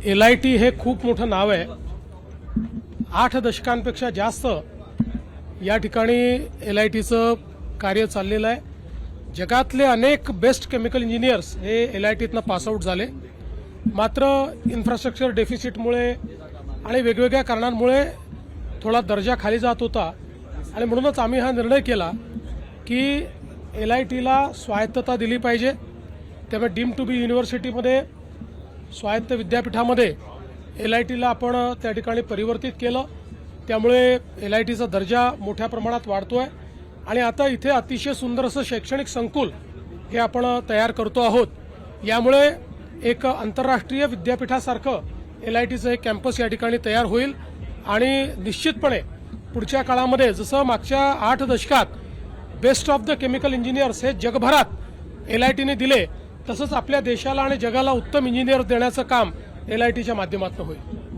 LIT हे खूप मोठं नाव आहे। 8 दशकांपेक्षा जास्त या ठिकाणी LITचं कार्य चाललेलं आहे। जगातले अनेक बेस्ट केमिकल इंजिनियर्स हे LITतनं पास आउट झाले, मात्र इन्फ्रास्ट्रक्चर डेफिसिटमुळे आणि वेगवेगळ्या कारणांमुळे थोडा दर्जा खाली जात होता आणि म्हणूनच आम्ही हा निर्णय केला की LITला स्वायत्तता दिली पाहिजे। त्यामुळे डीम टू बी युनिव्हर्सिटीमध्ये स्वायत्त विद्यापीठामध्ये LITला आपण त्या ठिकाणी परिवर्तित केलं। त्यामुळे LITचा दर्जा मोठ्या प्रमाणात वाढतोय आणि आता इथे अतिशय सुंदर असं शैक्षणिक संकुल हे आपण तयार करतो आहोत। यामुळे एक आंतरराष्ट्रीय विद्यापीठासारखं LITचं एक कॅम्पस या ठिकाणी तयार होईल आणि निश्चितपणे पुढच्या काळामध्ये जसं मागच्या 8 दशकात best of the chemical engineers हे जगभरात LITने दिले, तसंच आपल्या देशाला आणि जगाला उत्तम इंजिनियर देण्याचं काम LITच्या माध्यमातून होईल।